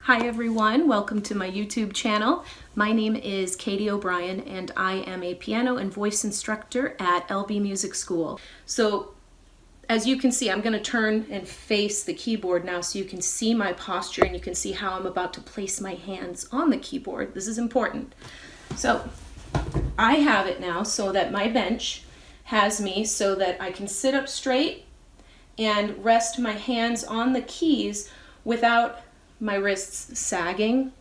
Hi everyone, welcome to my YouTube channel. My name is Katie O'Brien and I am a piano and voice instructor at LB Music School. So as you can see, I'm going to turn and face the keyboard now so you can see my posture and you can see how I'm about to place my hands on the keyboard. This is important. So I have it now so that my bench has me so that I can sit up straight and rest my hands on the keys without my wrists sagging.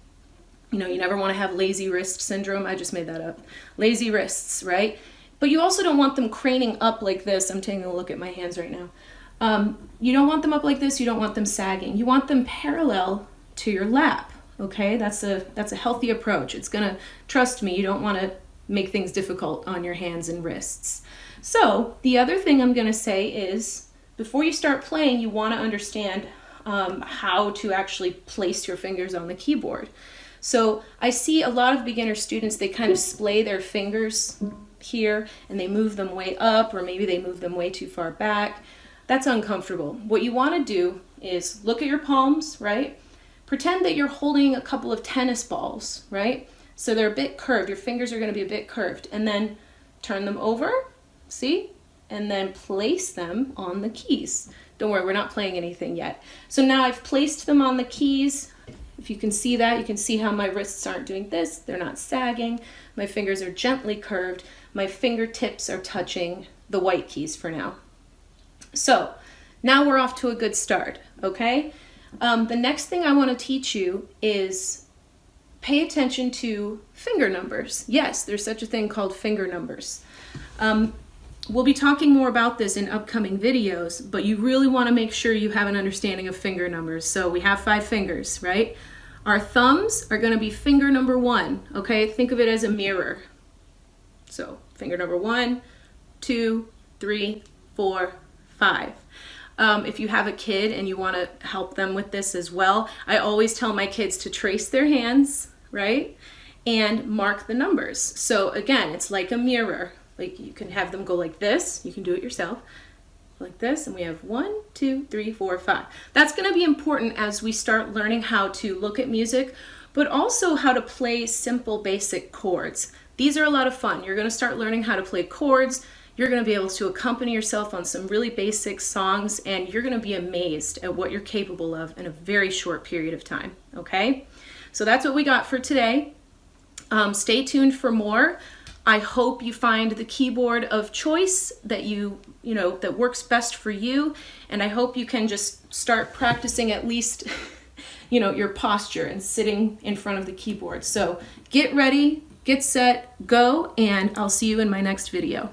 You know, you never want to have lazy wrist syndrome. I just made that up. Lazy wrists, right? But you also don't want them craning up like this. I'm taking a look at my hands right now. You don't want them up like this. You don't want them sagging. You want them parallel to your lap, okay? That's a healthy approach. It's gonna, trust me, you don't want to make things difficult on your hands and wrists. So the other thing I'm gonna say is, before you start playing, you want to understand how to actually place your fingers on the keyboard. So I see a lot of beginner students, they kind of splay their fingers here and they move them way up, or maybe they move them way too far back. That's uncomfortable. What you want to do is look at your palms, right? Pretend that you're holding a couple of tennis balls, right? So they're a bit curved. Your fingers are going to be a bit curved, and then turn them over, see? And then place them on the keys. Don't worry, we're not playing anything yet. So now I've placed them on the keys. If you can see that, you can see how my wrists aren't doing this. They're not sagging. My fingers are gently curved. My fingertips are touching the white keys for now. So now we're off to a good start, okay? The next thing I want to teach you is pay attention to finger numbers. Yes, there's such a thing called finger numbers. We'll be talking more about this in upcoming videos, but you really want to make sure you have an understanding of finger numbers. So we have 5 fingers, right? Our thumbs are going to be finger number 1, okay? Think of it as a mirror. So finger number 1, 2, 3, 4, 5. If you have a kid and you want to help them with this as well, I always tell my kids to trace their hands, right? And mark the numbers. So again, it's like a mirror. Like you can have them go like this. You can do it yourself. Like this. And we have 1, 2, 3, 4, 5. That's going to be important as we start learning how to look at music, but also how to play simple, basic chords. These are a lot of fun. You're going to start learning how to play chords. You're going to be able to accompany yourself on some really basic songs, and you're going to be amazed at what you're capable of in a very short period of time. Okay? So that's what we got for today. Stay tuned for more. I hope you find the keyboard of choice that that works best for you, and I hope you can just start practicing at least your posture and sitting in front of the keyboard. So get ready, get set, go, and I'll see you in my next video.